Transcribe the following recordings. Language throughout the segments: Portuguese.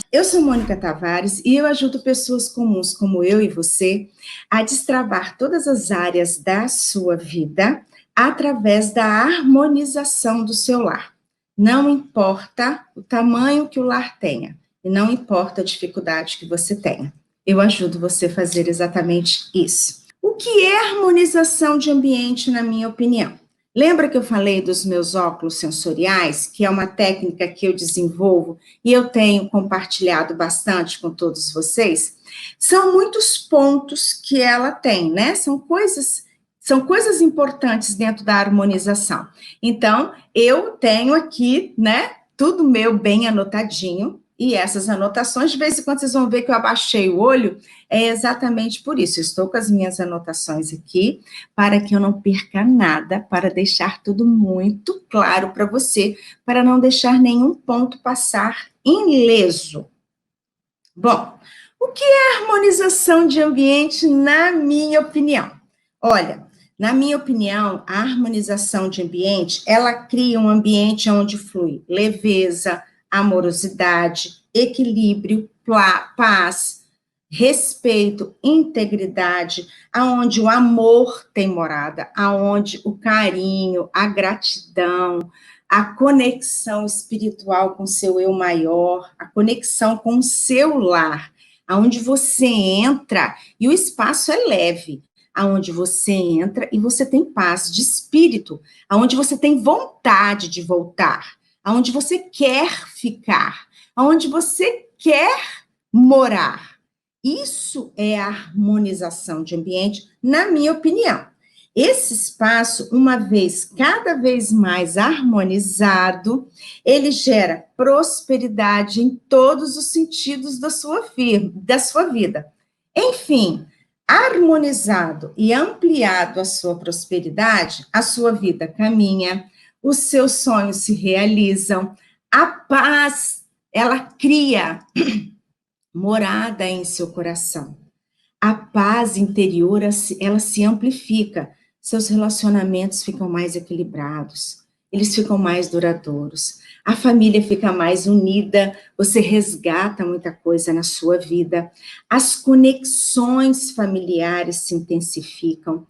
Eu sou Mônica Tavares e eu ajudo pessoas comuns como eu e você a destravar todas as áreas da sua vida através da harmonização do seu lar. Não importa o tamanho que o lar tenha e não importa a dificuldade que você tenha. Eu ajudo você a fazer exatamente isso. O que é harmonização de ambiente, na minha opinião? Lembra que eu falei dos meus óculos sensoriais, que é uma técnica que eu desenvolvo e eu tenho compartilhado bastante com todos vocês? São muitos pontos que ela tem, né? São coisas importantes dentro da harmonização. Então, eu tenho aqui, né, tudo meu bem anotadinho, e essas anotações, de vez em quando vocês vão ver que eu abaixei o olho, é exatamente por isso. Eu estou com as minhas anotações aqui, para que eu não perca nada, para deixar tudo muito claro para você, para não deixar nenhum ponto passar ileso. Bom, o que é harmonização de ambiente, na minha opinião? Olha, na minha opinião, a harmonização de ambiente, ela cria um ambiente onde flui leveza, amorosidade, equilíbrio, paz, respeito, integridade, aonde o amor tem morada, aonde o carinho, a gratidão, a conexão espiritual com seu eu maior, a conexão com o seu lar, aonde você entra e o espaço é leve, aonde você entra e você tem paz de espírito, aonde você tem vontade de voltar, aonde você quer ficar, aonde você quer morar. Isso é a harmonização de ambiente, na minha opinião. Esse espaço, uma vez, cada vez mais harmonizado, ele gera prosperidade em todos os sentidos da sua vida. Enfim, harmonizado e ampliado a sua prosperidade, a sua vida caminha, os seus sonhos se realizam, a paz, ela cria morada em seu coração. A paz interior, ela se amplifica, seus relacionamentos ficam mais equilibrados, eles ficam mais duradouros, a família fica mais unida, você resgata muita coisa na sua vida, as conexões familiares se intensificam,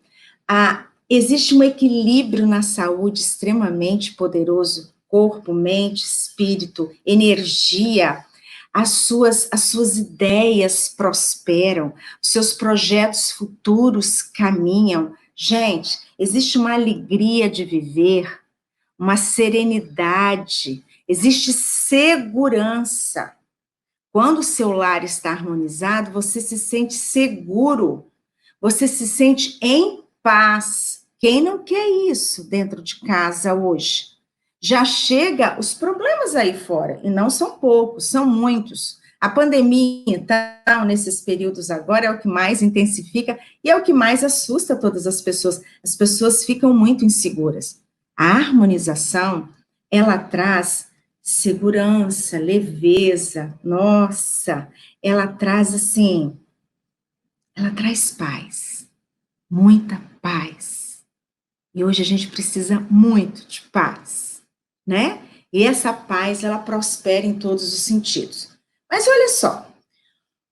existe um equilíbrio na saúde extremamente poderoso, corpo, mente, espírito, energia, as suas ideias prosperam, os seus projetos futuros caminham. Gente, existe uma alegria de viver, uma serenidade, existe segurança. Quando o seu lar está harmonizado, você se sente seguro, você se sente em paz. Quem não quer isso dentro de casa hoje? Já chega os problemas aí fora, e não são poucos, são muitos. A pandemia, então, nesses períodos agora, é o que mais intensifica e é o que mais assusta todas as pessoas. As pessoas ficam muito inseguras. A harmonização, ela traz segurança, leveza, nossa, ela traz assim, ela traz paz, muita paz. E hoje a gente precisa muito de paz, né? E essa paz, ela prospera em todos os sentidos. Mas olha só,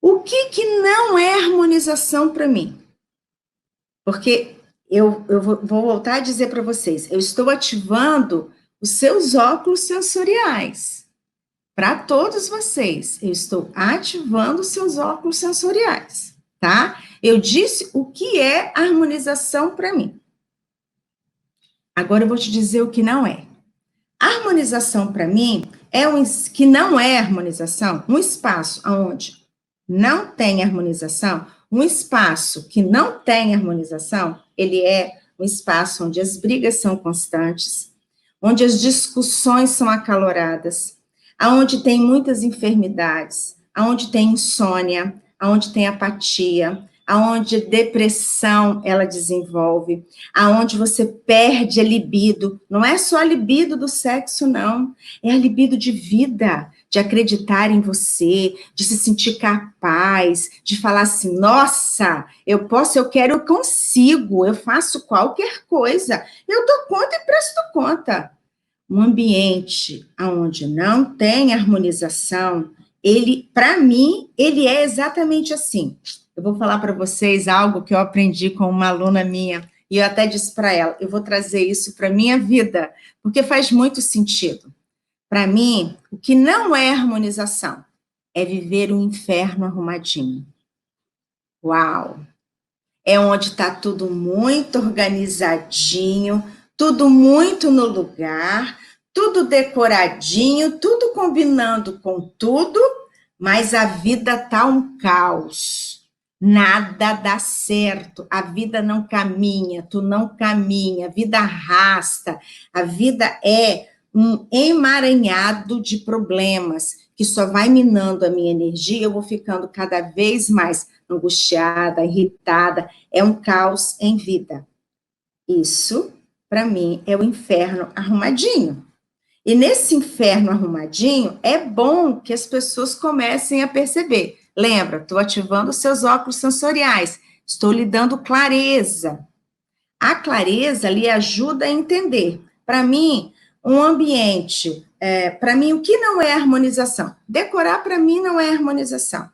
o que não é harmonização para mim? Porque eu vou voltar a dizer para vocês, eu estou ativando os seus óculos sensoriais. Para todos vocês, eu estou ativando os seus óculos sensoriais, tá? Eu disse o que é harmonização para mim. Agora eu vou te dizer o que não é. Harmonização, para mim, que não é harmonização, um espaço onde não tem harmonização, um espaço que não tem harmonização, ele é um espaço onde as brigas são constantes, onde as discussões são acaloradas, aonde tem muitas enfermidades, aonde tem insônia, aonde tem apatia, aonde depressão ela desenvolve, aonde você perde a libido, não é só a libido do sexo, não, é a libido de vida, de acreditar em você, de se sentir capaz, de falar assim, nossa, eu posso, eu quero, eu consigo, eu faço qualquer coisa, eu dou conta e presto conta. Um ambiente onde não tem harmonização, Ele, para mim, ele é exatamente assim. Eu vou falar para vocês algo que eu aprendi com uma aluna minha, e eu até disse para ela, eu vou trazer isso para a minha vida, porque faz muito sentido. Para mim, o que não é harmonização é viver um inferno arrumadinho. Uau! É onde está tudo muito organizadinho, tudo muito no lugar, tudo decoradinho, tudo combinando com tudo, mas a vida tá um caos. Nada dá certo, a vida não caminha, tu não caminha, a vida arrasta, a vida é um emaranhado de problemas que só vai minando a minha energia, eu vou ficando cada vez mais angustiada, irritada, é um caos em vida. Isso, para mim, é o inferno arrumadinho. E nesse inferno arrumadinho, é bom que as pessoas comecem a perceber. Lembra, estou ativando os seus óculos sensoriais, estou lhe dando clareza. A clareza lhe ajuda a entender. Para mim, um ambiente, para mim, o que não é harmonização? Decorar, para mim, não é harmonização.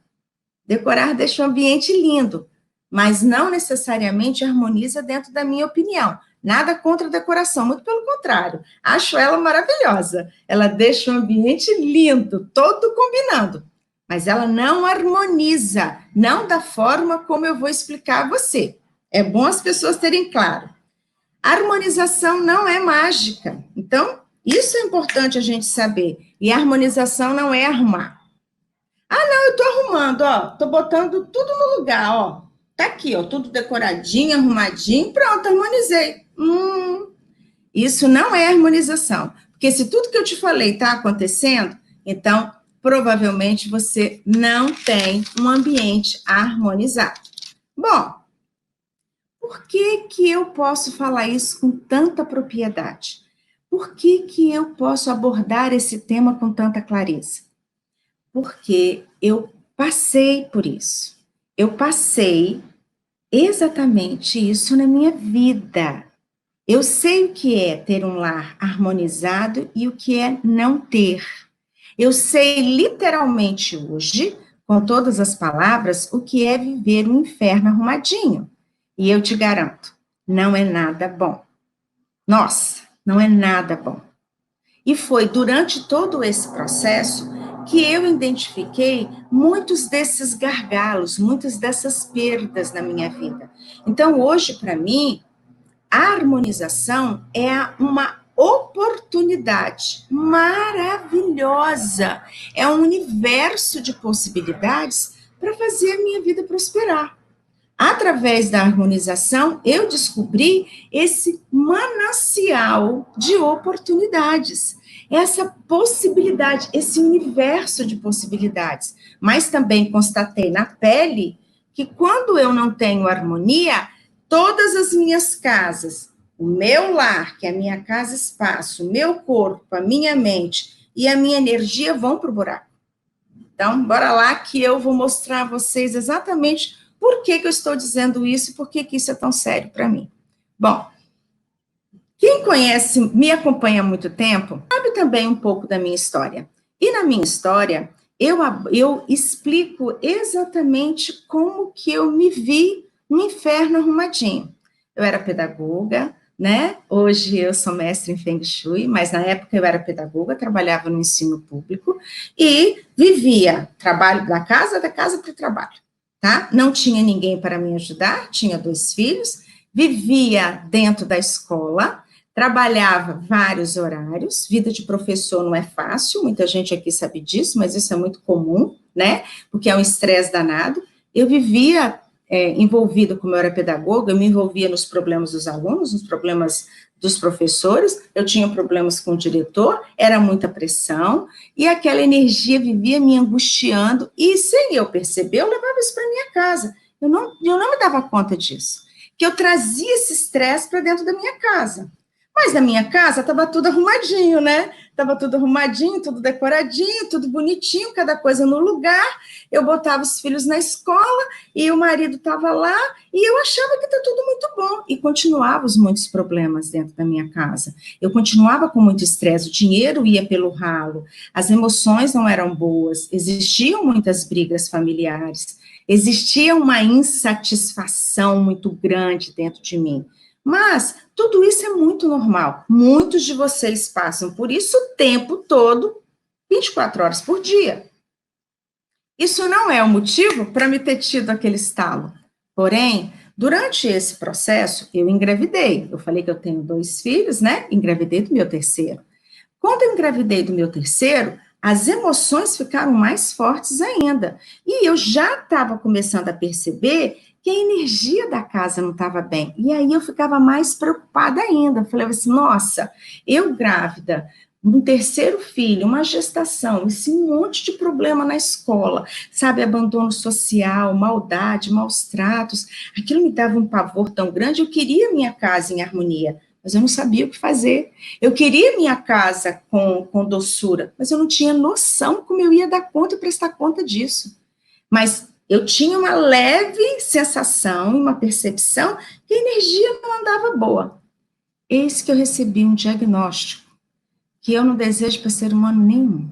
Decorar deixa o ambiente lindo, mas não necessariamente harmoniza dentro da minha opinião. Nada contra a decoração, muito pelo contrário. Acho ela maravilhosa. Ela deixa o ambiente lindo, todo combinando. Mas ela não harmoniza, não da forma como eu vou explicar a você. É bom as pessoas terem claro. A harmonização não é mágica. Então, isso é importante a gente saber. E a harmonização não é arrumar. Ah, não, eu tô arrumando, ó, tô botando tudo no lugar, ó. Tá aqui, ó, tudo decoradinho, arrumadinho, pronto, harmonizei. Isso não é harmonização. Porque se tudo que eu te falei tá acontecendo, então, provavelmente você não tem um ambiente harmonizado. Bom, por que que eu posso falar isso com tanta propriedade? Por que que eu posso abordar esse tema com tanta clareza? Porque eu passei por isso. Eu passei exatamente isso na minha vida. Eu sei o que é ter um lar harmonizado e o que é não ter. Eu sei literalmente hoje, com todas as palavras, o que é viver um inferno arrumadinho. E eu te garanto, não é nada bom. Nossa, não é nada bom. E foi durante todo esse processo que eu identifiquei muitos desses gargalos, muitas dessas perdas na minha vida. Então, hoje, para mim, a harmonização é uma oportunidade maravilhosa, é um universo de possibilidades para fazer a minha vida prosperar. Através da harmonização, eu descobri esse manancial de oportunidades, essa possibilidade, esse universo de possibilidades. Mas também constatei na pele que quando eu não tenho harmonia, todas as minhas casas, o meu lar, que é a minha casa-espaço, o meu corpo, a minha mente e a minha energia vão para o buraco. Então, bora lá que eu vou mostrar a vocês exatamente por que que eu estou dizendo isso e por que que isso é tão sério para mim. Bom, quem conhece, me acompanha há muito tempo, sabe também um pouco da minha história. E na minha história, eu explico exatamente como que eu me vi no inferno arrumadinho. Eu era pedagoga, né? Hoje eu sou mestre em Feng Shui, mas na época eu era pedagoga, trabalhava no ensino público e vivia trabalho da casa para o trabalho, tá? Não tinha ninguém para me ajudar, tinha 2 filhos, vivia dentro da escola, trabalhava vários horários, vida de professor não é fácil, muita gente aqui sabe disso, mas isso é muito comum, né? Porque é um estresse danado. Eu vivia envolvida, como eu era pedagoga, eu me envolvia nos problemas dos alunos, nos problemas dos professores, eu tinha problemas com o diretor, era muita pressão, e aquela energia vivia me angustiando, e sem eu perceber, eu levava isso para minha casa. Eu não me dava conta disso, que eu trazia esse estresse para dentro da minha casa. Mas na minha casa estava tudo arrumadinho, né? Estava tudo arrumadinho, tudo decoradinho, tudo bonitinho, cada coisa no lugar. Eu botava os filhos na escola e o marido estava lá e eu achava que está tudo muito bom. E continuavam os muitos problemas dentro da minha casa. Eu continuava com muito estresse, o dinheiro ia pelo ralo, as emoções não eram boas, existiam muitas brigas familiares, existia uma insatisfação muito grande dentro de mim. Mas tudo isso é muito normal. Muitos de vocês passam por isso o tempo todo, 24 horas por dia. Isso não é o motivo para me ter tido aquele estalo. Porém, durante esse processo, eu engravidei. Eu falei que eu tenho 2 filhos, né? Engravidei do meu terceiro. Quando eu engravidei do meu terceiro, as emoções ficaram mais fortes ainda. E eu já estava começando a perceber que a energia da casa não estava bem. E aí eu ficava mais preocupada ainda. Eu falei assim, nossa, eu grávida, um terceiro filho, uma gestação, esse monte de problema na escola, sabe, abandono social, maldade, maus tratos, aquilo me dava um pavor tão grande, eu queria minha casa em harmonia, mas eu não sabia o que fazer. Eu queria minha casa com doçura, mas eu não tinha noção como eu ia dar conta e prestar conta disso. Mas eu tinha uma leve sensação, uma percepção que a energia não andava boa. Eis que eu recebi um diagnóstico que eu não desejo para ser humano nenhum,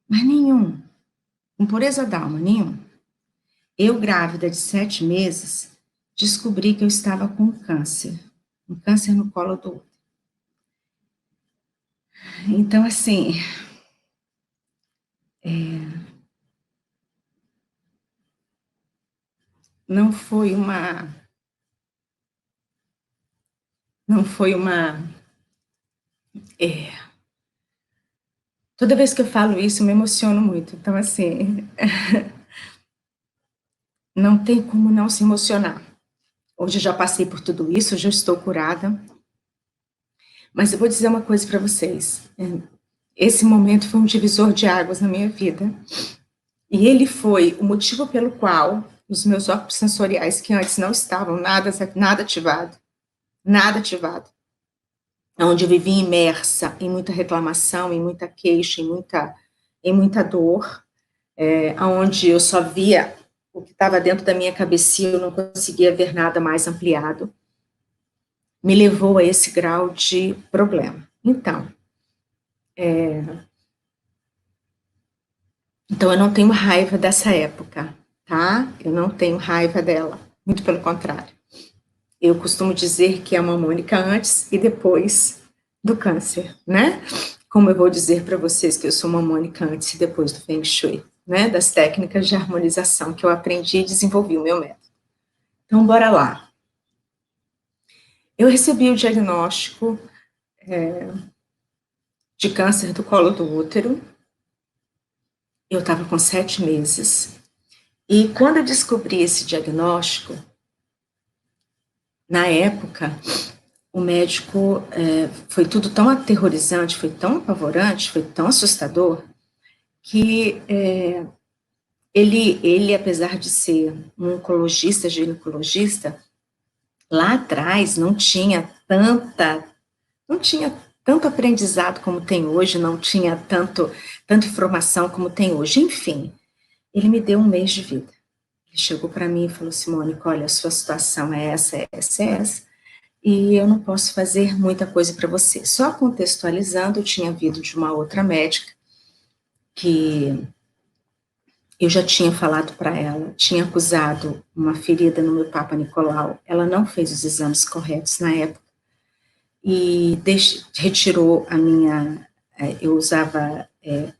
mas nenhum, com pureza d'alma, nenhum. Eu, grávida de 7 meses, descobri que eu estava com um câncer no colo do útero. Então, assim, não foi uma, não foi uma, é, toda vez que eu falo isso, eu me emociono muito. Então, assim, não tem como não se emocionar. Hoje eu já passei por tudo isso, já estou curada. Mas eu vou dizer uma coisa para vocês. Esse momento foi um divisor de águas na minha vida. E ele foi o motivo pelo qual os meus órgãos sensoriais, que antes não estavam nada ativado, onde eu vivia imersa em muita reclamação, em muita queixa, em muita dor, onde eu só via o que estava dentro da minha cabecinha, eu não conseguia ver nada mais ampliado, me levou a esse grau de problema. Então, eu não tenho raiva dessa época, tá? Eu não tenho raiva dela, muito pelo contrário. Eu costumo dizer que é uma Mônica antes e depois do câncer, né? Como eu vou dizer para vocês que eu sou uma Mônica antes e depois do Feng Shui, né? Das técnicas de harmonização que eu aprendi e desenvolvi o meu método. Então, bora lá. Eu recebi o diagnóstico de câncer do colo do útero. Eu estava com 7 meses. E quando eu descobri esse diagnóstico, na época, o médico foi tudo tão aterrorizante, foi tão apavorante, foi tão assustador, que ele, apesar de ser um oncologista, ginecologista, lá atrás não tinha tanto aprendizado como tem hoje, não tinha tanta informação como tem hoje. Enfim, ele me deu 1 mês de vida. Ele chegou para mim e falou, Mônica, olha, a sua situação é essa, é essa, é essa, e eu não posso fazer muita coisa para você. Só contextualizando, eu tinha vindo de uma outra médica, que eu já tinha falado para ela, tinha acusado uma ferida no meu Papa Nicolau, ela não fez os exames corretos na época, e retirou a minha, eu usava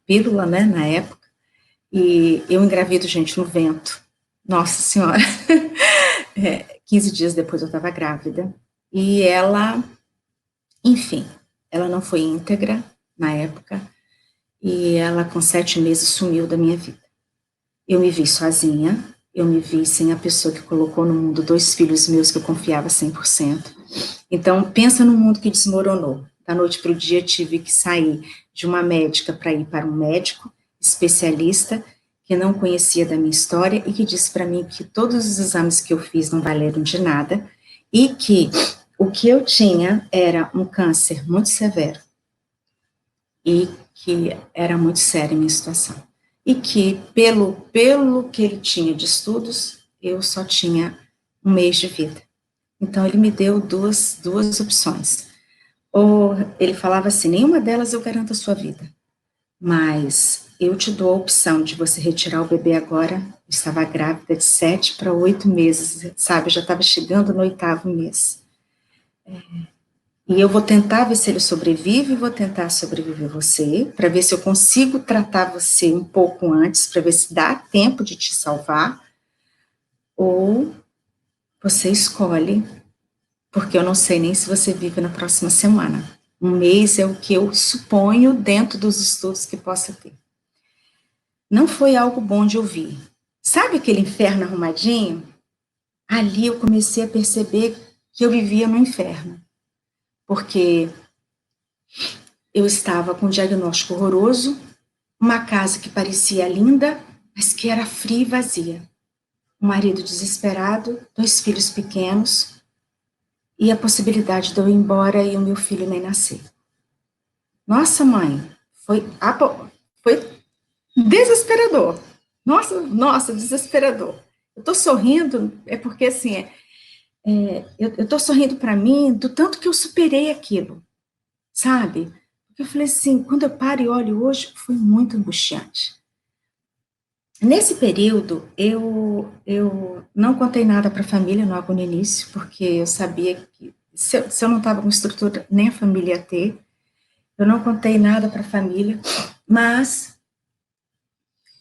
pílula, né, na época, e eu engravido, gente, no vento, nossa senhora, 15 dias depois eu estava grávida, e ela, enfim, ela não foi íntegra na época, e ela com 7 meses sumiu da minha vida. Eu me vi sozinha, eu me vi sem a pessoa que colocou no mundo 2 filhos meus que eu confiava 100%. Então, pensa no mundo que desmoronou. Da noite para o dia, tive que sair de uma médica para ir para um médico especialista que não conhecia da minha história e que disse para mim que todos os exames que eu fiz não valeram de nada e que o que eu tinha era um câncer muito severo e que era muito séria a minha situação. E que, pelo que ele tinha de estudos, eu só tinha um mês de vida. Então, ele me deu duas opções. Ou ele falava assim, nenhuma delas eu garanto a sua vida, mas eu te dou a opção de você retirar o bebê agora. Eu estava grávida de 7 para 8 meses, sabe? Eu já estava chegando no 8º mês. E eu vou tentar ver se ele sobrevive, vou tentar sobreviver você, para ver se eu consigo tratar você um pouco antes, para ver se dá tempo de te salvar, ou você escolhe, porque eu não sei nem se você vive na próxima semana. Um mês é o que eu suponho dentro dos estudos que possa ter. Não foi algo bom de ouvir. Sabe aquele inferno arrumadinho? Ali eu comecei a perceber que eu vivia no inferno, porque eu estava com um diagnóstico horroroso, uma casa que parecia linda, mas que era fria e vazia. Um marido desesperado, 2 filhos pequenos, e a possibilidade de eu ir embora e o meu filho nem nascer. Nossa, mãe, foi desesperador. Nossa, desesperador. Eu tô sorrindo, é porque assim, eu tô sorrindo para mim do tanto que eu superei aquilo, sabe? Porque eu falei assim, quando eu paro e olho hoje, foi muito angustiante. Nesse período, eu não contei nada para a família logo no início, porque eu sabia que se eu não estava com estrutura, nem a família ia ter. Eu não contei nada para a família, mas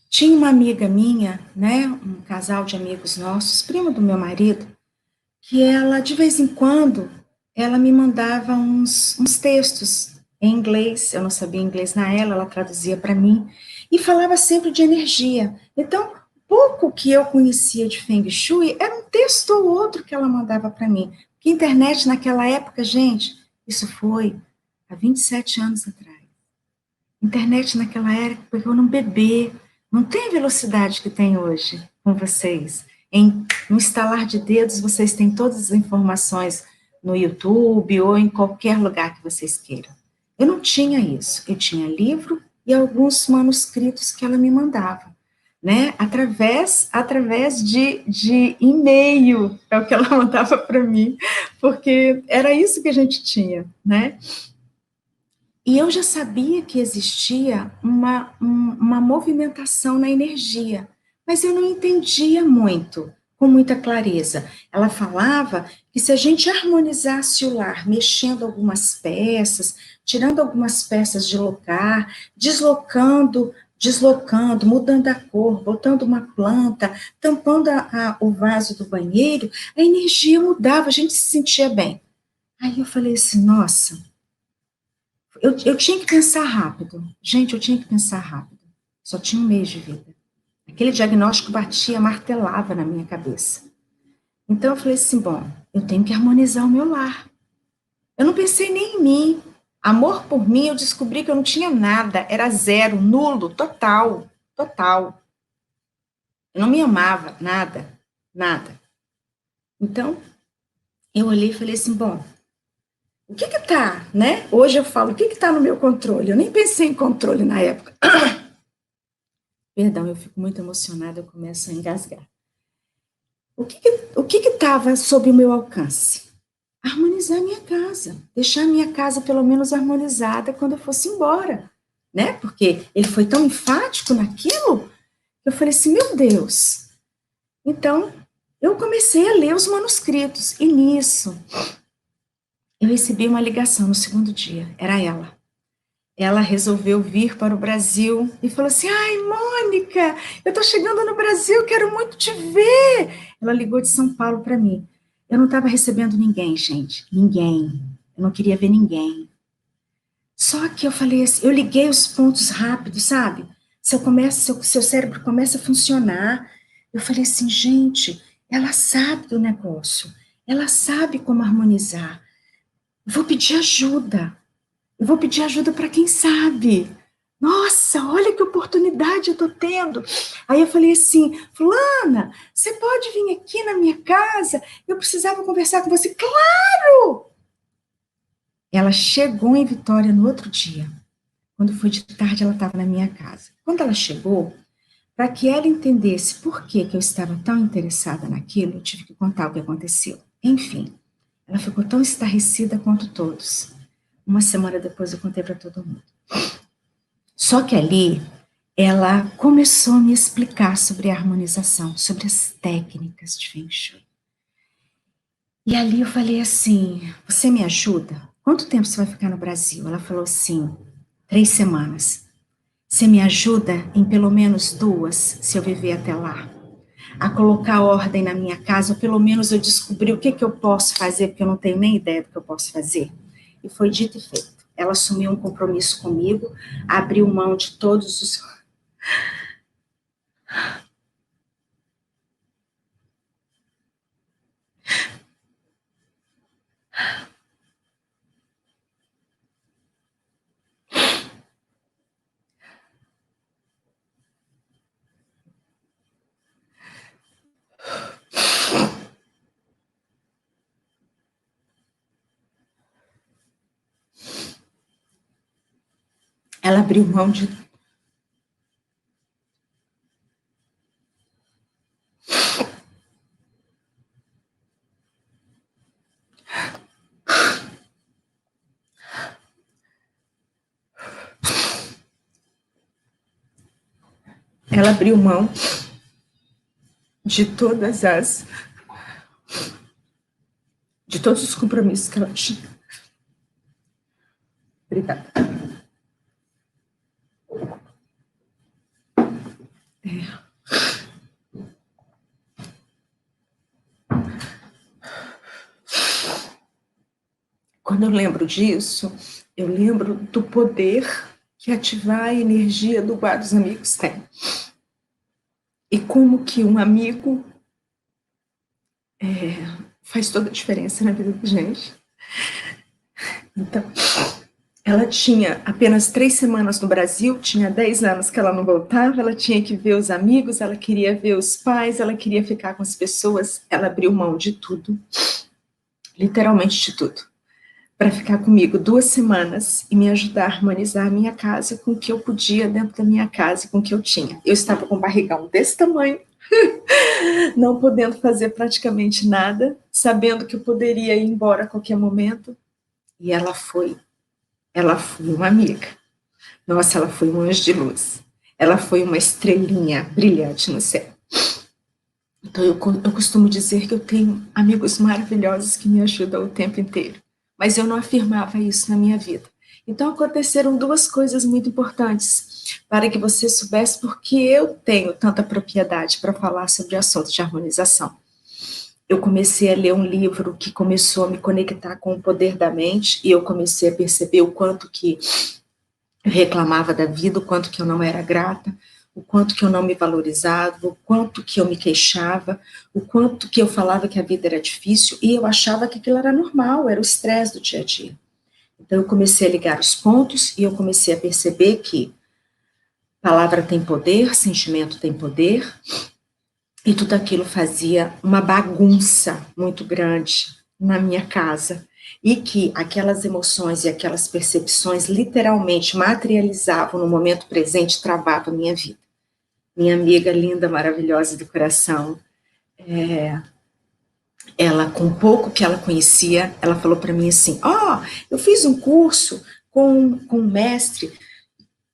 tinha uma amiga minha, né, um casal de amigos nossos, primo do meu marido, que ela, de vez em quando, ela me mandava uns textos em inglês. Eu não sabia inglês ela traduzia para mim, e falava sempre de energia. Então, pouco que eu conhecia de Feng Shui era um texto ou outro que ela mandava para mim. Porque internet naquela época, gente, isso foi há 27 anos atrás. Internet naquela época, eu não bebê, não tem a velocidade que tem hoje com vocês. No estalar de dedos, vocês têm todas as informações no YouTube ou em qualquer lugar que vocês queiram. Eu não tinha isso. Eu tinha livro e alguns manuscritos que ela me mandava, né? Através de e-mail, é o que ela mandava para mim, porque era isso que a gente tinha, né? E eu já sabia que existia uma movimentação na energia, mas eu não entendia muito, com muita clareza. Ela falava que se a gente harmonizasse o lar, mexendo algumas peças, tirando algumas peças de lugar, deslocando, mudando a cor, botando uma planta, tampando o vaso do banheiro, a energia mudava, a gente se sentia bem. Aí eu falei assim, nossa, eu tinha que pensar rápido. Gente, eu tinha que pensar rápido. Só tinha um mês de vida. Aquele diagnóstico batia, martelava na minha cabeça. Então eu falei assim, bom, eu tenho que harmonizar o meu lar. Eu não pensei nem em mim. Amor por mim, eu descobri que eu não tinha nada. Era zero, nulo, total. Total. Eu não me amava, nada. Nada. Então, eu olhei e falei assim, bom, o que tá, né? Hoje eu falo, o que tá no meu controle? Eu nem pensei em controle na época. Perdão, eu fico muito emocionada, eu começo a engasgar. O que estava sob o meu alcance? Harmonizar minha casa, deixar minha casa pelo menos harmonizada quando eu fosse embora, né? Porque ele foi tão enfático naquilo, eu falei assim, meu Deus. Então, eu comecei a ler os manuscritos, e nisso, eu recebi uma ligação no segundo dia, era ela. Ela resolveu vir para o Brasil e falou assim, ai, Mônica, eu estou chegando no Brasil, quero muito te ver. Ela ligou de São Paulo para mim. Eu não estava recebendo ninguém, gente, ninguém. Eu não queria ver ninguém. Só que eu falei assim, eu liguei os pontos rápidos, sabe? Seu cérebro começa a funcionar. Eu falei assim, gente, ela sabe do negócio, ela sabe como harmonizar. Vou pedir ajuda. Eu vou pedir ajuda para quem sabe. Nossa, olha que oportunidade eu estou tendo. Aí eu falei assim, fulana, você pode vir aqui na minha casa? Eu precisava conversar com você. Claro! Ela chegou em Vitória no outro dia. Quando foi de tarde, ela estava na minha casa. Quando ela chegou, para que ela entendesse por que eu estava tão interessada naquilo, eu tive que contar o que aconteceu. Enfim, ela ficou tão estarrecida quanto todos. Uma semana depois eu contei para todo mundo. Só que ali ela começou a me explicar sobre a harmonização, sobre as técnicas de Feng Shui. E ali eu falei assim, você me ajuda? Quanto tempo você vai ficar no Brasil? Ela falou assim, 3 semanas. Você me ajuda em pelo menos 2, se eu viver até lá, a colocar ordem na minha casa, ou pelo menos eu descobrir o que eu posso fazer, porque eu não tenho nem ideia do que eu posso fazer. E foi dito e feito. Ela assumiu um compromisso comigo, abriu mão de todos os... Ela abriu mão de... Ela abriu mão de todas as... de todos os compromissos que ela tinha. Obrigada. Quando eu lembro disso, eu lembro do poder que ativar a energia do bar dos amigos tem. E como que um amigo faz toda a diferença na vida da gente. Então, ela tinha apenas 3 semanas no Brasil, tinha 10 anos que ela não voltava, ela tinha que ver os amigos, ela queria ver os pais, ela queria ficar com as pessoas, ela abriu mão de tudo, literalmente de tudo, para ficar comigo 2 semanas e me ajudar a harmonizar a minha casa com o que eu podia dentro da minha casa, com o que eu tinha. Eu estava com um barrigão desse tamanho, não podendo fazer praticamente nada, sabendo que eu poderia ir embora a qualquer momento, e ela foi uma amiga. Nossa, ela foi um anjo de luz. Ela foi uma estrelinha brilhante no céu. Então, eu costumo dizer que eu tenho amigos maravilhosos que me ajudam o tempo inteiro. Mas eu não afirmava isso na minha vida. Então, aconteceram 2 coisas muito importantes para que você soubesse por que eu tenho tanta propriedade para falar sobre assuntos de harmonização. Eu comecei a ler um livro que começou a me conectar com o poder da mente e eu comecei a perceber o quanto que eu reclamava da vida, o quanto que eu não era grata, o quanto que eu não me valorizava, o quanto que eu me queixava, o quanto que eu falava que a vida era difícil e eu achava que aquilo era normal, era o estresse do dia a dia. Então eu comecei a ligar os pontos e eu comecei a perceber que palavra tem poder, sentimento tem poder, e tudo aquilo fazia uma bagunça muito grande na minha casa. E que aquelas emoções e aquelas percepções literalmente materializavam no momento presente, travavam a minha vida. Minha amiga linda, maravilhosa do coração, ela, com pouco que ela conhecia, ela falou para mim assim, eu fiz um curso com um mestre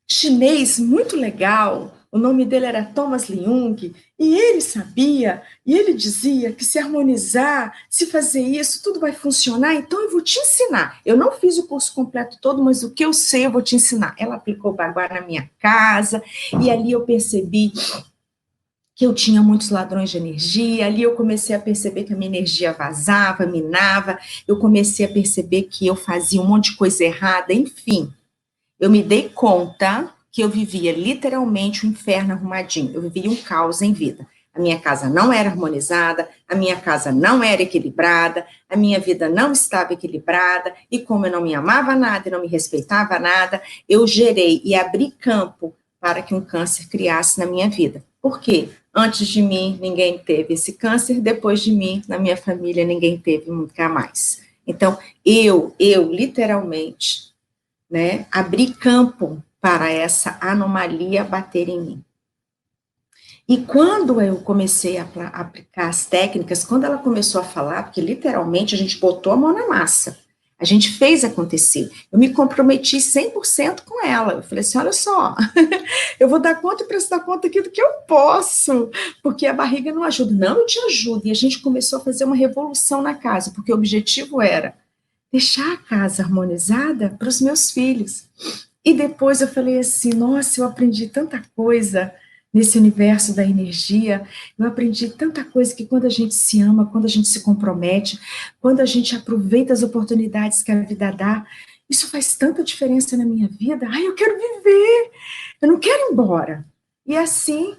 chinês muito legal, o nome dele era Thomas Leung, e ele sabia, e ele dizia que se harmonizar, se fazer isso, tudo vai funcionar, então eu vou te ensinar. Eu não fiz o curso completo todo, mas o que eu sei eu vou te ensinar. Ela aplicou o Baguá na minha casa, e ali eu percebi que eu tinha muitos ladrões de energia, ali eu comecei a perceber que a minha energia vazava, minava, eu comecei a perceber que eu fazia um monte de coisa errada, enfim. Eu me dei conta que eu vivia literalmente um inferno arrumadinho, eu vivia um caos em vida. A minha casa não era harmonizada, a minha casa não era equilibrada, a minha vida não estava equilibrada, e como eu não me amava nada e não me respeitava nada, eu gerei e abri campo para que um câncer criasse na minha vida. Por quê? Antes de mim, ninguém teve esse câncer, depois de mim, na minha família, ninguém teve nunca mais. Então, literalmente, né, abri campo para essa anomalia bater em mim. E quando eu comecei a aplicar as técnicas, quando ela começou a falar, porque literalmente a gente botou a mão na massa, a gente fez acontecer. Eu me comprometi 100% com ela. Eu falei assim, olha só, eu vou dar conta e prestar conta aqui do que eu posso, porque a barriga não ajuda. Não, eu te ajudo. E a gente começou a fazer uma revolução na casa, porque o objetivo era deixar a casa harmonizada para os meus filhos. E depois eu falei assim, nossa, eu aprendi tanta coisa nesse universo da energia, eu aprendi tanta coisa que quando a gente se ama, quando a gente se compromete, quando a gente aproveita as oportunidades que a vida dá, isso faz tanta diferença na minha vida. Ai, eu quero viver, eu não quero ir embora. E assim,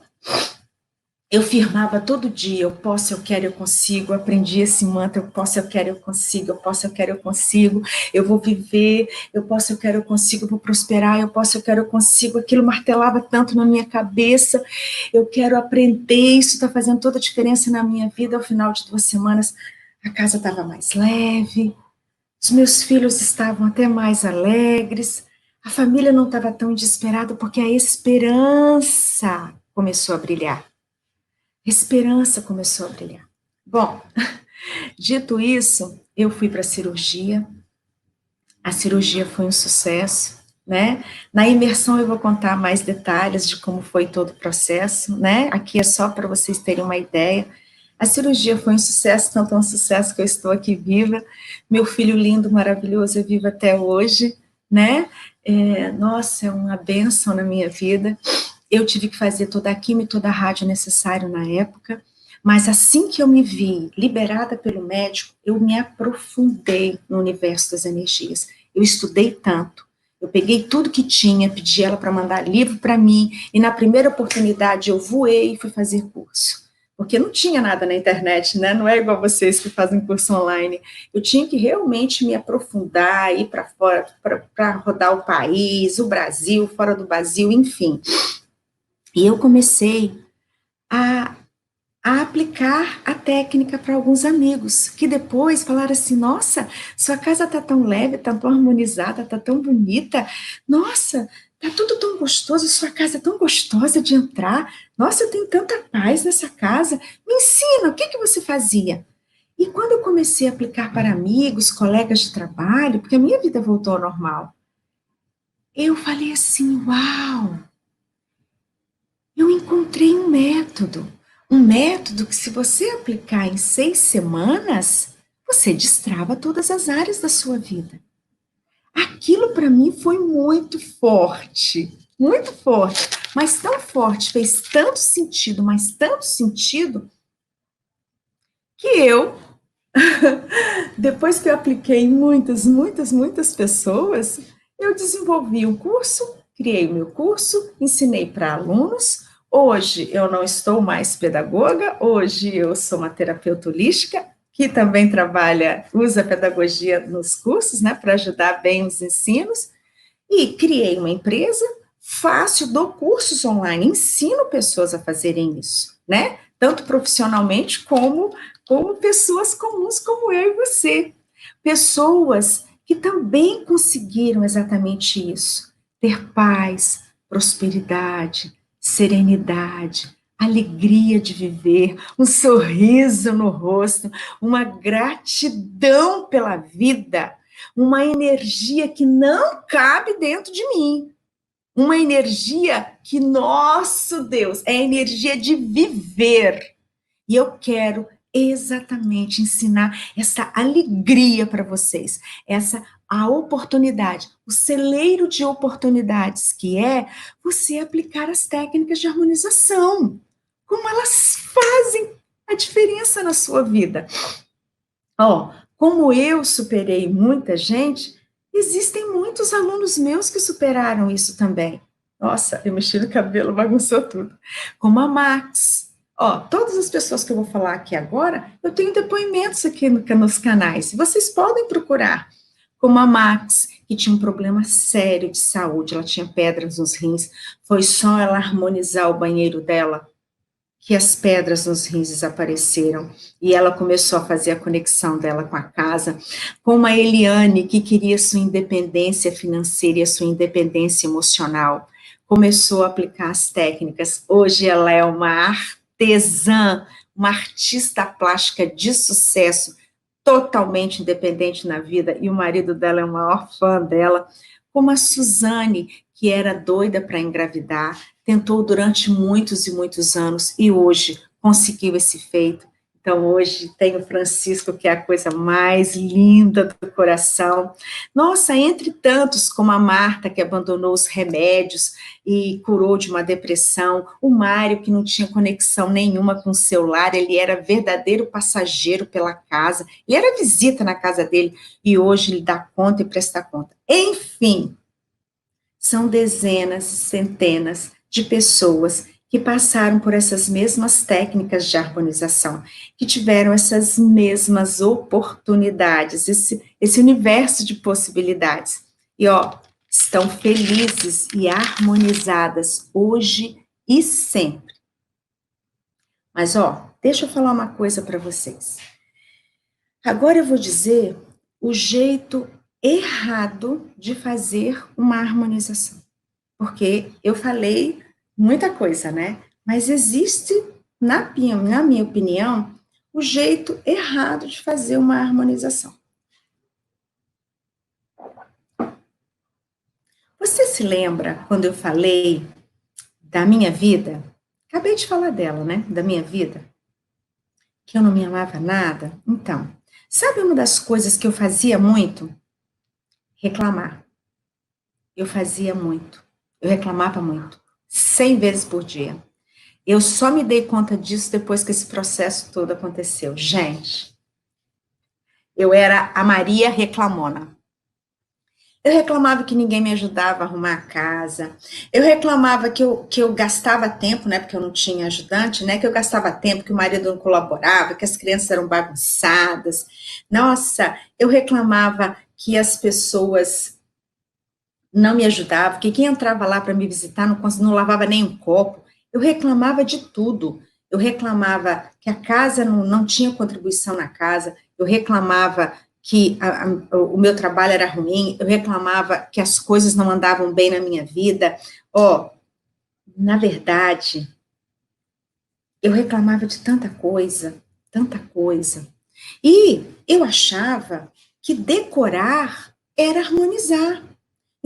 eu firmava todo dia, eu posso, eu quero, eu consigo, eu aprendi esse mantra, eu posso, eu quero, eu consigo, eu posso, eu quero, eu consigo, eu vou viver, eu posso, eu quero, eu consigo, eu vou prosperar, eu posso, eu quero, eu consigo, aquilo martelava tanto na minha cabeça, eu quero aprender, isso está fazendo toda a diferença na minha vida. Ao final de 2 semanas, a casa estava mais leve, os meus filhos estavam até mais alegres, a família não estava tão desesperada, porque a esperança começou a brilhar. Esperança começou a brilhar. Bom, dito isso, eu fui para a cirurgia foi um sucesso, né? Na imersão eu vou contar mais detalhes de como foi todo o processo, né? Aqui é só para vocês terem uma ideia. A cirurgia foi um sucesso, tanto um sucesso que eu estou aqui viva. Meu filho lindo, maravilhoso, é vivo até hoje, né? Nossa, é uma bênção na minha vida. Eu tive que fazer toda a quimio e toda a rádio necessário na época, mas assim que eu me vi liberada pelo médico, eu me aprofundei no universo das energias. Eu estudei tanto, eu peguei tudo que tinha, pedi ela para mandar livro para mim, e na primeira oportunidade eu voei e fui fazer curso. Porque não tinha nada na internet, né? Não é igual vocês que fazem curso online. Eu tinha que realmente me aprofundar, ir para fora, para rodar o país, o Brasil, fora do Brasil, enfim. E eu comecei a, a aplicar a técnica para alguns amigos, que depois falaram assim, nossa, sua casa está tão leve, está tão harmonizada, está tão bonita, nossa, está tudo tão gostoso, sua casa é tão gostosa de entrar, nossa, eu tenho tanta paz nessa casa, me ensina, o que, que você fazia? E quando eu comecei a aplicar para amigos, colegas de trabalho, porque a minha vida voltou ao normal, eu falei assim, uau, eu encontrei um método que se você aplicar em 6 semanas, você destrava todas as áreas da sua vida. Aquilo para mim foi muito forte, mas tão forte, fez tanto sentido, mas tanto sentido, que eu, depois que eu apliquei em muitas pessoas, eu desenvolvi um curso, criei o meu curso, ensinei para alunos. Hoje eu não estou mais pedagoga, hoje eu sou uma terapeuta holística, que também usa a pedagogia nos cursos, né, para ajudar bem os ensinos, e criei uma empresa, dou cursos online, ensino pessoas a fazerem isso, né, tanto profissionalmente como pessoas comuns como eu e você, pessoas que também conseguiram exatamente isso, ter paz, prosperidade, serenidade, alegria de viver, um sorriso no rosto, uma gratidão pela vida, uma energia que não cabe dentro de mim, uma energia que, nosso Deus, é a energia de viver. E eu quero exatamente ensinar essa alegria para vocês, a oportunidade, o celeiro de oportunidades que é você aplicar as técnicas de harmonização, como elas fazem a diferença na sua vida. Como eu superei muita gente, existem muitos alunos meus que superaram isso também. Nossa, eu mexi no cabelo, bagunçou tudo. Como a Max. Todas as pessoas que eu vou falar aqui agora, eu tenho depoimentos aqui nos canais. Vocês podem procurar. Como a Max, que tinha um problema sério de saúde, ela tinha pedras nos rins, foi só ela harmonizar o banheiro dela, que as pedras nos rins desapareceram e ela começou a fazer a conexão dela com a casa, como a Eliane, que queria sua independência financeira e a sua independência emocional, começou a aplicar as técnicas. Hoje ela é uma artesã, uma artista plástica de sucesso, totalmente independente na vida, e o marido dela é o maior fã dela, como a Suzane, que era doida para engravidar, tentou durante muitos e muitos anos, e hoje conseguiu esse feito. Então, hoje tem o Francisco, que é a coisa mais linda do coração. Nossa, entre tantos, como a Marta, que abandonou os remédios e curou de uma depressão, o Mário, que não tinha conexão nenhuma com o celular, ele era verdadeiro passageiro pela casa, ele era visita na casa dele, e hoje ele dá conta e presta conta. Enfim, são dezenas, centenas de pessoas que passaram por essas mesmas técnicas de harmonização, que tiveram essas mesmas oportunidades, esse universo de possibilidades. E, ó, estão felizes e harmonizadas hoje e sempre. Mas, ó, deixa eu falar uma coisa para vocês. Agora eu vou dizer o jeito errado de fazer uma harmonização. Porque eu falei muita coisa, né? Mas existe, na minha opinião, o jeito errado de fazer uma harmonização. Você se lembra quando eu falei da minha vida? Acabei de falar dela, né? Da minha vida. Que eu não me amava nada? Então, sabe uma das coisas que eu fazia muito? Reclamar. Eu fazia muito. Eu reclamava muito. 100 vezes por dia. Eu só me dei conta disso depois que esse processo todo aconteceu. Gente, eu era a Maria reclamona. Eu reclamava que ninguém me ajudava a arrumar a casa. Eu reclamava que eu gastava tempo, né? Porque eu não tinha ajudante, né? Que eu gastava tempo, que o marido não colaborava, que as crianças eram bagunçadas. Nossa, eu reclamava que as pessoas não me ajudavam, que quem entrava lá para me visitar não lavava nem um copo. Eu reclamava de tudo. Eu reclamava que a casa não tinha contribuição na casa. Eu reclamava que o meu trabalho era ruim, eu reclamava que as coisas não andavam bem na minha vida. Ó, na verdade, eu reclamava de tanta coisa, tanta coisa. E eu achava que decorar era harmonizar.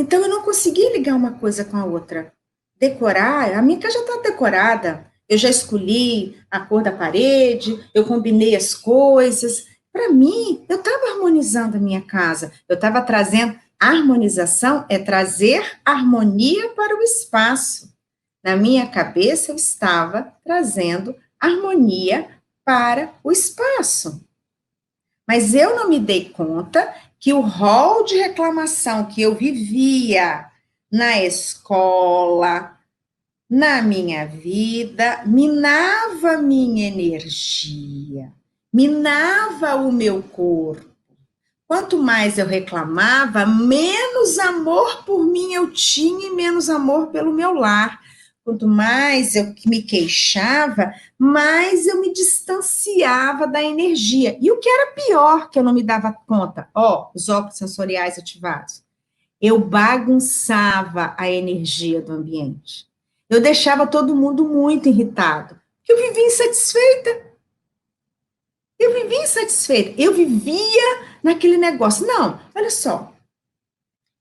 Então eu não conseguia ligar uma coisa com a outra. Decorar, a minha casa já está decorada. Eu já escolhi a cor da parede, eu combinei as coisas. Para mim, eu estava harmonizando a minha casa. Eu estava trazendo. A harmonização é trazer harmonia para o espaço. Na minha cabeça, eu estava trazendo harmonia para o espaço. Mas eu não me dei conta que o rol de reclamação que eu vivia na escola, na minha vida, minava minha energia, minava o meu corpo. Quanto mais eu reclamava, menos amor por mim eu tinha e menos amor pelo meu lar. Quanto mais eu me queixava, mais eu me distanciava da energia. E o que era pior, que eu não me dava conta, ó, os óculos sensoriais ativados, eu bagunçava a energia do ambiente. Eu deixava todo mundo muito irritado, porque eu vivia insatisfeita. Eu vivia naquele negócio. Não, olha só,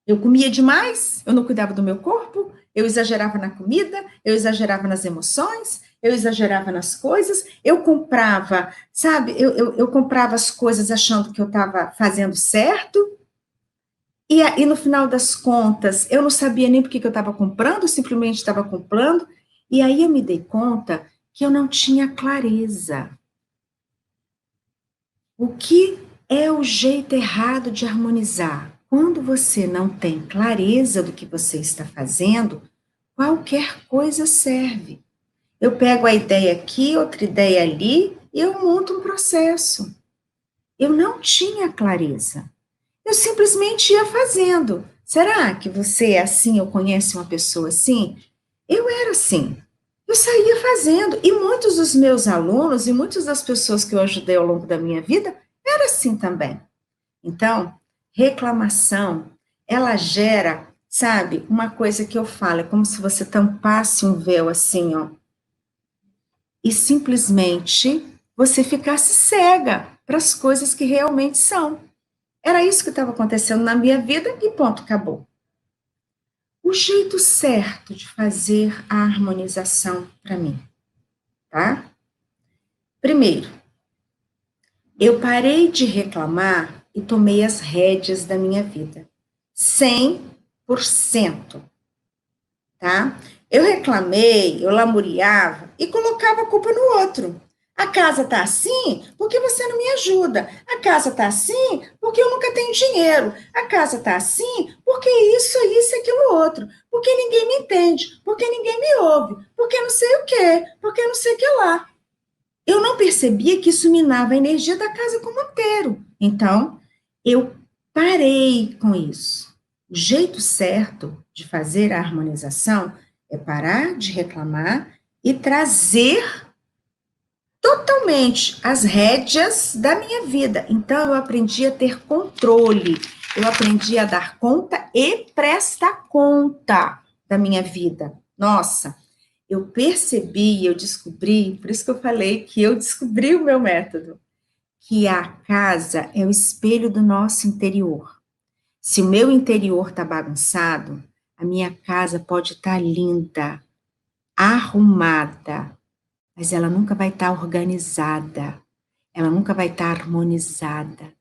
eu comia demais, eu não cuidava do meu corpo, eu exagerava na comida, eu exagerava nas emoções, eu exagerava nas coisas, eu comprava, sabe, eu comprava as coisas achando que eu estava fazendo certo, e no final das contas, eu não sabia nem por que eu estava comprando, simplesmente estava comprando, e aí eu me dei conta que eu não tinha clareza. O que é o jeito errado de harmonizar? Quando você não tem clareza do que você está fazendo, qualquer coisa serve. Eu pego a ideia aqui, outra ideia ali, e eu monto um processo. Eu não tinha clareza. Eu simplesmente ia fazendo. Será que você é assim ou conhece uma pessoa assim? Eu era assim. Eu saía fazendo. E muitos dos meus alunos e muitas das pessoas que eu ajudei ao longo da minha vida, era assim também. Então, reclamação, ela gera, sabe, uma coisa que eu falo, é como se você tampasse um véu assim, ó, e simplesmente você ficasse cega para as coisas que realmente são. Era isso que estava acontecendo na minha vida e ponto, acabou. O jeito certo de fazer a harmonização para mim, tá? Primeiro, eu parei de reclamar e tomei as rédeas da minha vida. 100%, tá? Eu reclamei, eu lamuriava e colocava a culpa no outro. A casa tá assim porque você não me ajuda. A casa tá assim porque eu nunca tenho dinheiro. A casa tá assim porque isso, aquilo, outro. Porque ninguém me entende, porque ninguém me ouve, porque não sei o quê, porque não sei o que lá. Eu não percebia que isso minava a energia da casa como um inteiro. Então, eu parei com isso. O jeito certo de fazer a harmonização é parar de reclamar e trazer totalmente as rédeas da minha vida. Então, eu aprendi a ter controle, eu aprendi a dar conta e prestar conta da minha vida. Nossa, eu percebi, eu descobri, por isso que eu falei que eu descobri o meu método, que a casa é o espelho do nosso interior. Se o meu interior está bagunçado, a minha casa pode estar linda, arrumada, mas ela nunca vai estar organizada, ela nunca vai estar harmonizada,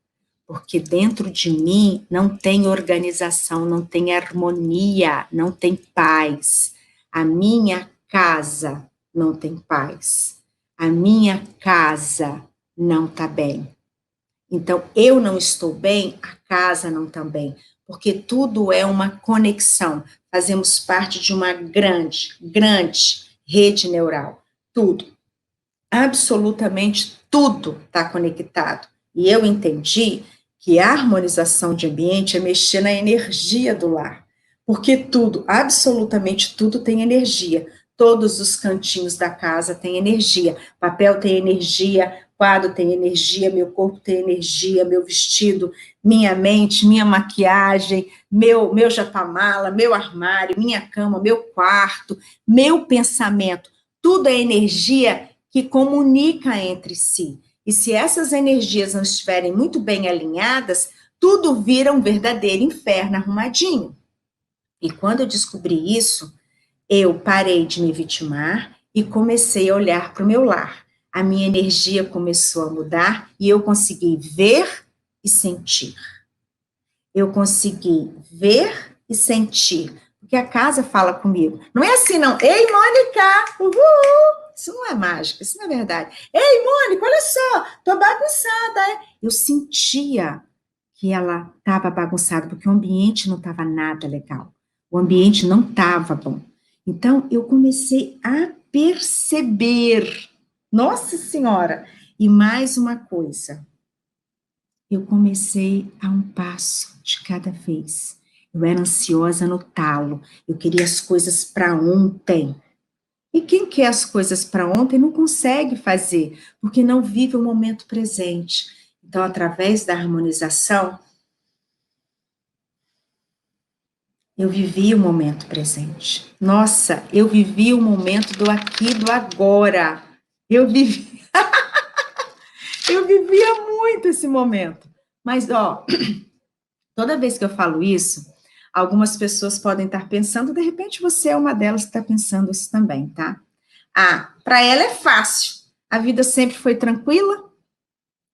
porque dentro de mim não tem organização, não tem harmonia, não tem paz. A minha casa não tem paz. A minha casa não está bem. Então, eu não estou bem, a casa não está bem, porque tudo é uma conexão. Fazemos parte de uma grande rede neural. Tudo, absolutamente tudo está conectado. E eu entendi que a harmonização de ambiente é mexer na energia do lar. Porque tudo, absolutamente tudo tem energia. Todos os cantinhos da casa têm energia. Papel tem energia, quadro tem energia, meu corpo tem energia, meu vestido, minha mente, minha maquiagem, meu japamala, meu armário, minha cama, meu quarto, meu pensamento. Tudo é energia que comunica entre si. E se essas energias não estiverem muito bem alinhadas, tudo vira um verdadeiro inferno arrumadinho. E quando eu descobri isso, eu parei de me vitimar e comecei a olhar para o meu lar. A minha energia começou a mudar e eu consegui ver e sentir. Eu consegui ver e sentir. Porque a casa fala comigo. Não é assim, não. Ei, Mônica! Uhul! Isso não é mágica, isso não é verdade. Ei, Mônica, olha só, tô bagunçada. É? Eu sentia que ela estava bagunçada, porque o ambiente não estava nada legal. O ambiente não estava bom. Então, eu comecei a perceber. Nossa Senhora! E mais uma coisa. Eu comecei a um passo de cada vez. Eu era ansiosa no talo. Eu queria as coisas para ontem. E quem quer as coisas para ontem não consegue fazer, porque não vive o momento presente. Então, através da harmonização, eu vivi o momento presente. Nossa, eu vivi o momento do aqui e do agora. Eu vivi, eu vivia muito esse momento. Mas, ó, toda vez que eu falo isso, algumas pessoas podem estar pensando, de repente você é uma delas que está pensando isso também, tá? Ah, para ela é fácil. A vida sempre foi tranquila.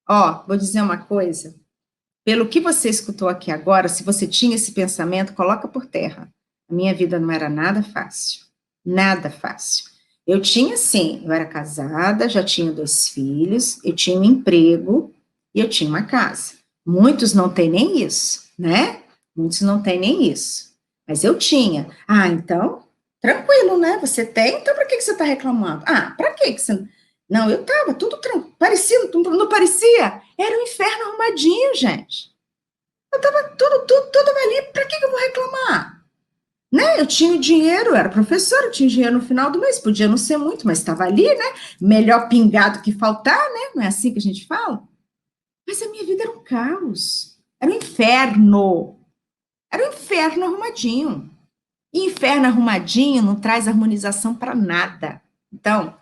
Ó, vou dizer uma coisa. Pelo que você escutou aqui agora, se você tinha esse pensamento, coloca por terra. A minha vida não era nada fácil. Nada fácil. Eu tinha, sim, eu era casada, já tinha 2 filhos, eu tinha um emprego e eu tinha uma casa. Muitos não têm nem isso, né? Muitos não têm nem isso. Mas eu tinha. Ah, então, tranquilo, né? Você tem, então para que você está reclamando? Ah, para que você. Não, eu estava tudo tranquilo. Parecia, não parecia? Era um inferno arrumadinho, gente. Eu estava tudo ali. Para que eu vou reclamar? né? Eu tinha o dinheiro, eu era professora, eu tinha dinheiro no final do mês, podia não ser muito, mas estava ali, né? Melhor pingar do que faltar, né? Não é assim que a gente fala? Mas a minha vida era um caos, era um inferno. Era um inferno arrumadinho. E inferno arrumadinho não traz harmonização para nada. Então,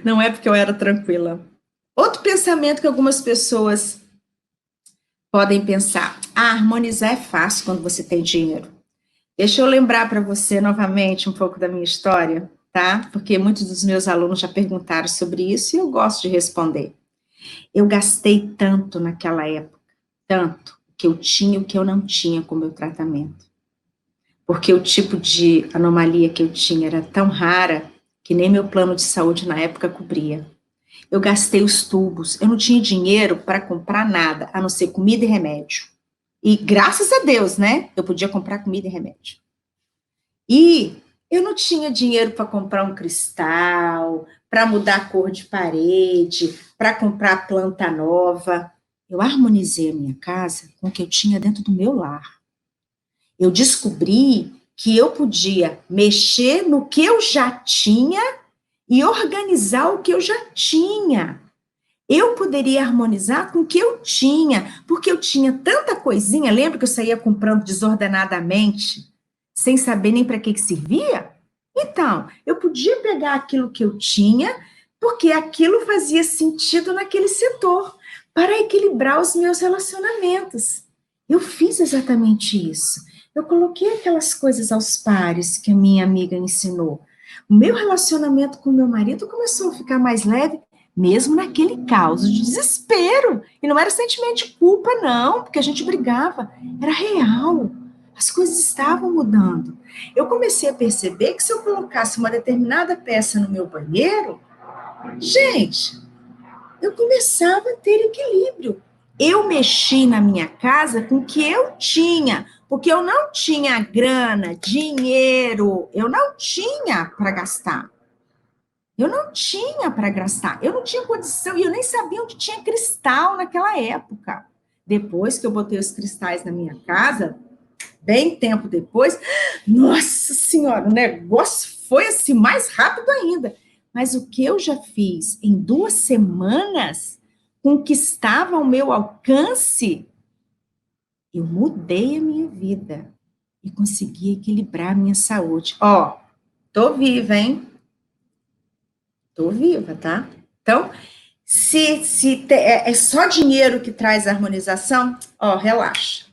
não é porque eu era tranquila. Outro pensamento que algumas pessoas podem pensar: harmonizar é fácil quando você tem dinheiro. Deixa eu lembrar para você novamente um pouco da minha história, tá? Porque muitos dos meus alunos já perguntaram sobre isso e eu gosto de responder. Eu gastei tanto naquela época, tanto, que eu tinha o que eu não tinha com o meu tratamento. Porque o tipo de anomalia que eu tinha era tão rara que nem meu plano de saúde na época cobria. Eu gastei os tubos, eu não tinha dinheiro para comprar nada, a não ser comida e remédio. E graças a Deus, né? Eu podia comprar comida e remédio. E eu não tinha dinheiro para comprar um cristal, para mudar a cor de parede, para comprar planta nova. Eu harmonizei a minha casa com o que eu tinha dentro do meu lar. Eu descobri que eu podia mexer no que eu já tinha e organizar o que eu já tinha. Eu poderia harmonizar com o que eu tinha, porque eu tinha tanta coisinha. Lembra que eu saía comprando desordenadamente, sem saber nem para que servia? Então, eu podia pegar aquilo que eu tinha, porque aquilo fazia sentido naquele setor, para equilibrar os meus relacionamentos. Eu fiz exatamente isso. Eu coloquei aquelas coisas aos pares que a minha amiga ensinou. O meu relacionamento com meu marido começou a ficar mais leve, mesmo naquele caos de desespero. E não era sentimento de culpa, não, porque a gente brigava. Era real. As coisas estavam mudando. Eu comecei a perceber que se eu colocasse uma determinada peça no meu banheiro, gente, eu começava a ter equilíbrio. Eu mexi na minha casa com o que eu tinha, porque eu não tinha grana, dinheiro, eu não tinha para gastar. Eu não tinha para gastar, eu não tinha condição, e eu nem sabia onde tinha cristal naquela época. Depois que eu botei os cristais na minha casa, bem tempo depois, nossa senhora, o negócio foi assim mais rápido ainda. Mas o que eu já fiz em 2 semanas, com o que estava ao meu alcance, eu mudei a minha vida e consegui equilibrar a minha saúde. Ó, tô viva, hein? Tô viva, tá? Então, é só dinheiro que traz harmonização, ó, relaxa.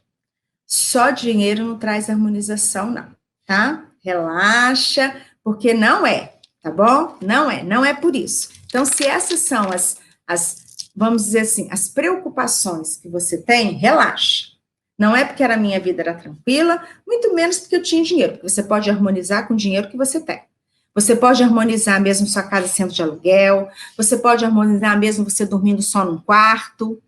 Só dinheiro não traz harmonização, não, tá? Relaxa, porque não é, tá bom? Não é por isso. Então, se essas são vamos dizer assim, as preocupações que você tem, relaxa. Não é porque a minha vida era tranquila, muito menos porque eu tinha dinheiro, porque você pode harmonizar com o dinheiro que você tem. Você pode harmonizar mesmo sua casa sendo de aluguel, você pode harmonizar mesmo você dormindo só num quarto.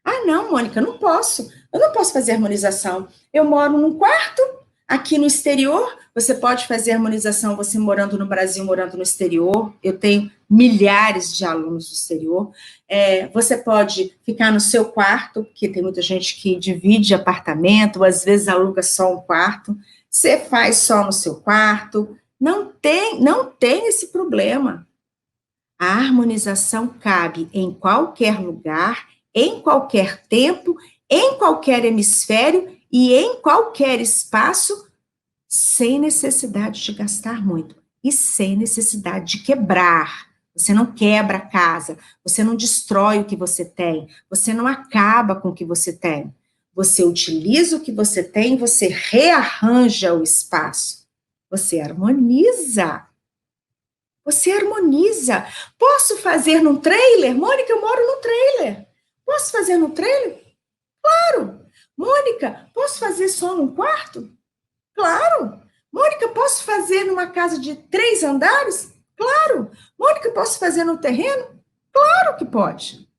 Ah, não, Mônica, eu não posso. Eu não posso fazer harmonização. Eu moro num quarto, aqui no exterior. Você pode fazer harmonização você morando no Brasil, morando no exterior. Eu tenho milhares de alunos do exterior. Você pode ficar no seu quarto, porque tem muita gente que divide apartamento, ou às vezes aluga só um quarto. Você faz só no seu quarto. Não tem esse problema. A harmonização cabe em qualquer lugar, em qualquer tempo, em qualquer hemisfério e em qualquer espaço, sem necessidade de gastar muito e sem necessidade de quebrar. Você não quebra a casa, você não destrói o que você tem, você não acaba com o que você tem. Você utiliza o que você tem, você rearranja o espaço. Você harmoniza. Você harmoniza. Posso fazer num trailer? Mônica, eu moro num trailer. Posso fazer no trailer? Claro. Mônica, posso fazer só num quarto? Claro. Mônica, posso fazer numa casa de 3 andares? Claro. Mônica, posso fazer no terreno? Claro que pode.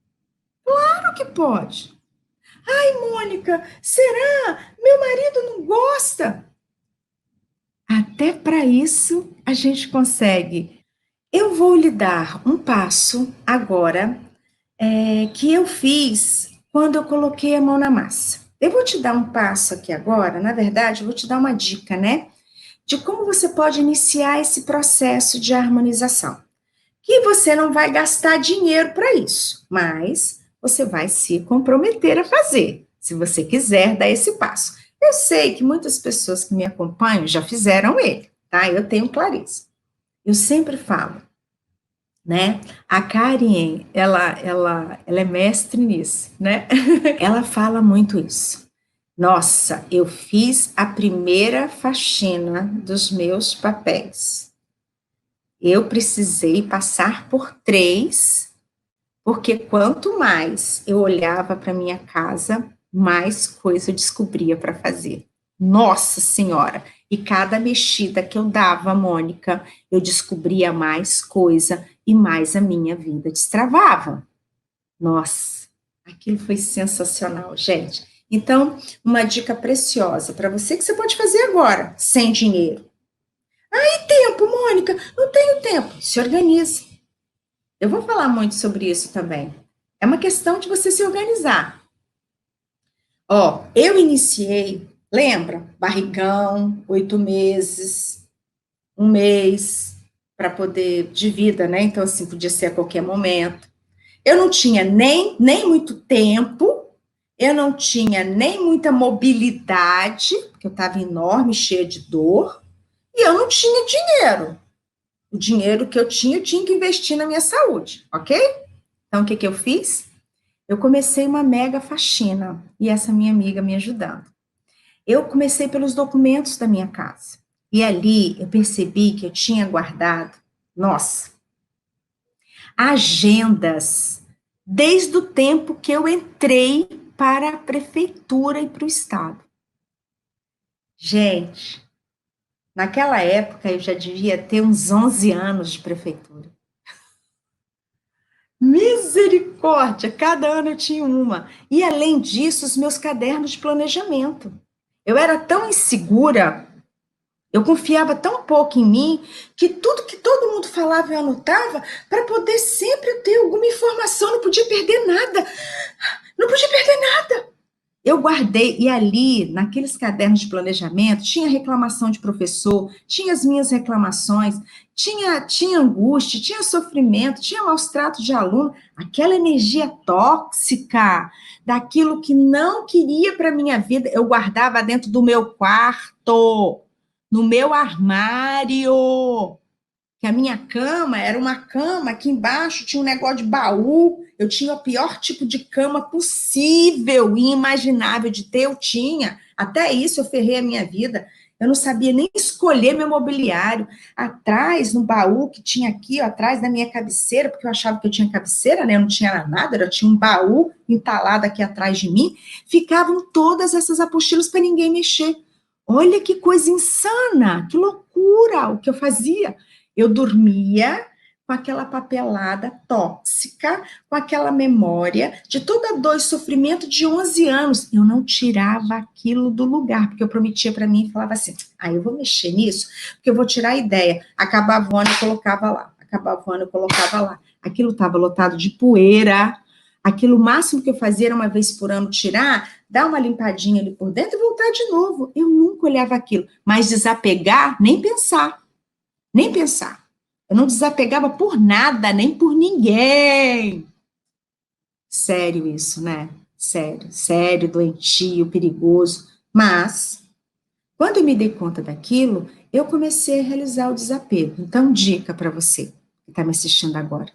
Claro que pode. Ai, Mônica, será? Meu marido não gosta. Até para isso a gente consegue. Eu vou lhe dar um passo agora que eu fiz quando eu coloquei a mão na massa. Eu vou te dar um passo aqui agora, na verdade, eu vou te dar uma dica, né? De como você pode iniciar esse processo de harmonização. Que você não vai gastar dinheiro para isso, mas você vai se comprometer a fazer, se você quiser dar esse passo. Eu sei que muitas pessoas que me acompanham já fizeram ele, tá? Eu tenho clareza. Eu sempre falo, né? A Karen, ela é mestre nisso, né? Ela fala muito isso. Nossa, eu fiz a primeira faxina dos meus papéis. Eu precisei passar por 3, porque quanto mais eu olhava para minha casa, mais coisa eu descobria para fazer. Nossa Senhora! E cada mexida que eu dava, Mônica, eu descobria mais coisa e mais a minha vida destravava. Nossa, aquilo foi sensacional, gente. Então, uma dica preciosa para você que você pode fazer agora, sem dinheiro. Tempo, Mônica, não tenho tempo. Se organize. Eu vou falar muito sobre isso também. É uma questão de você se organizar. Ó, eu iniciei, lembra? Barrigão, 8 meses, 1 mês, para poder, de vida, né? Então, assim, podia ser a qualquer momento. Eu não tinha nem muito tempo, eu não tinha nem muita mobilidade, porque eu estava enorme, cheia de dor, e eu não tinha dinheiro. O dinheiro que eu tinha que investir na minha saúde, ok? Então, o que eu fiz? Eu comecei uma mega faxina, e essa minha amiga me ajudando. Eu comecei pelos documentos da minha casa. E ali eu percebi que eu tinha guardado, nossa, agendas, desde o tempo que eu entrei para a prefeitura e para o estado. Gente, naquela época eu já devia ter uns 11 anos de prefeitura. Misericórdia, cada ano eu tinha uma. E além disso, os meus cadernos de planejamento. Eu era tão insegura, eu confiava tão pouco em mim, que tudo que todo mundo falava eu anotava para poder sempre ter alguma informação, não podia perder nada. Não podia perder nada. Eu guardei, e ali, naqueles cadernos de planejamento, tinha reclamação de professor, tinha as minhas reclamações, tinha angústia, tinha sofrimento, tinha maus tratos de aluno, aquela energia tóxica, daquilo que não queria para a minha vida, eu guardava dentro do meu quarto, no meu armário, que a minha cama era uma cama que embaixo tinha um negócio de baú, eu tinha o pior tipo de cama possível e imaginável de ter, eu tinha, até isso eu ferrei a minha vida, eu não sabia nem escolher meu mobiliário, atrás, no baú que tinha aqui, ó, atrás da minha cabeceira, porque eu achava que eu tinha cabeceira, né, eu não tinha nada, eu tinha um baú entalado aqui atrás de mim, ficavam todas essas apostilas para ninguém mexer. Olha que coisa insana, que loucura o que eu fazia. Eu dormia com aquela papelada tóxica, com aquela memória de toda a dor e sofrimento de 11 anos. Eu não tirava aquilo do lugar, porque eu prometia para mim e falava assim: eu vou mexer nisso, porque eu vou tirar a ideia. Acabava o ano, eu colocava lá. Acabava o ano, eu colocava lá. Aquilo estava lotado de poeira. Aquilo, o máximo que eu fazia era uma vez por ano tirar, dar uma limpadinha ali por dentro e voltar de novo. Eu nunca olhava aquilo. Mas desapegar, nem pensar. Nem pensar. Eu não desapegava por nada, nem por ninguém. Sério isso, né? Sério, sério, doentio, perigoso. Mas, quando eu me dei conta daquilo, eu comecei a realizar o desapego. Então, dica para você que está me assistindo agora.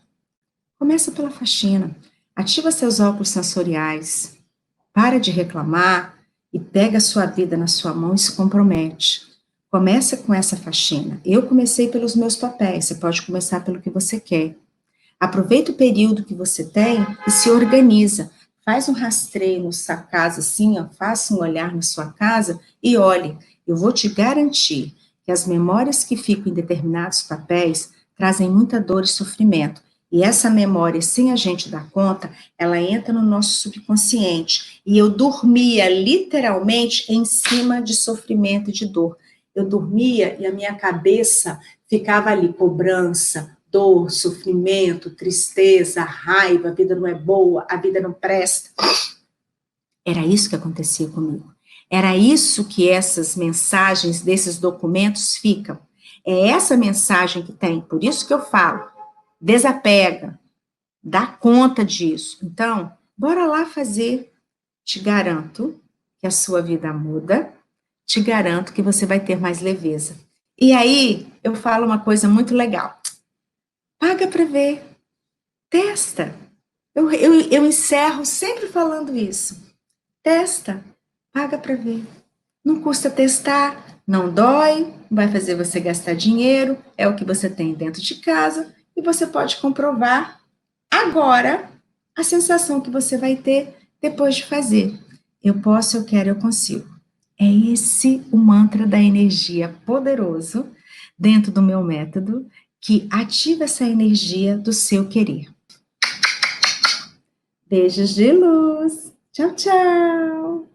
Começa pela faxina. Ativa seus óculos sensoriais. Para de reclamar e pega a sua vida na sua mão e se compromete. Começa com essa faxina. Eu comecei pelos meus papéis, você pode começar pelo que você quer. Aproveita o período que você tem e se organiza. Faz um rastreio na sua casa, assim, ó, faça um olhar na sua casa e olhe. Eu vou te garantir que as memórias que ficam em determinados papéis trazem muita dor e sofrimento. E essa memória, sem a gente dar conta, ela entra no nosso subconsciente. E eu dormia literalmente em cima de sofrimento e de dor. Eu dormia e a minha cabeça ficava ali, cobrança, dor, sofrimento, tristeza, raiva, a vida não é boa, a vida não presta. Era isso que acontecia comigo. Era isso que essas mensagens desses documentos ficam. É essa mensagem que tem. Por isso que eu falo, desapega, dá conta disso. Então, bora lá fazer. Te garanto que a sua vida muda, te garanto que você vai ter mais leveza. E aí, eu falo uma coisa muito legal. Paga para ver, testa. Eu encerro sempre falando isso. Testa, paga para ver. Não custa testar, não dói, vai fazer você gastar dinheiro, é o que você tem dentro de casa e você pode comprovar agora a sensação que você vai ter depois de fazer. Eu posso, eu quero, eu consigo. É esse o mantra da energia poderoso dentro do meu método que ativa essa energia do seu querer. Beijos de luz. Tchau, tchau.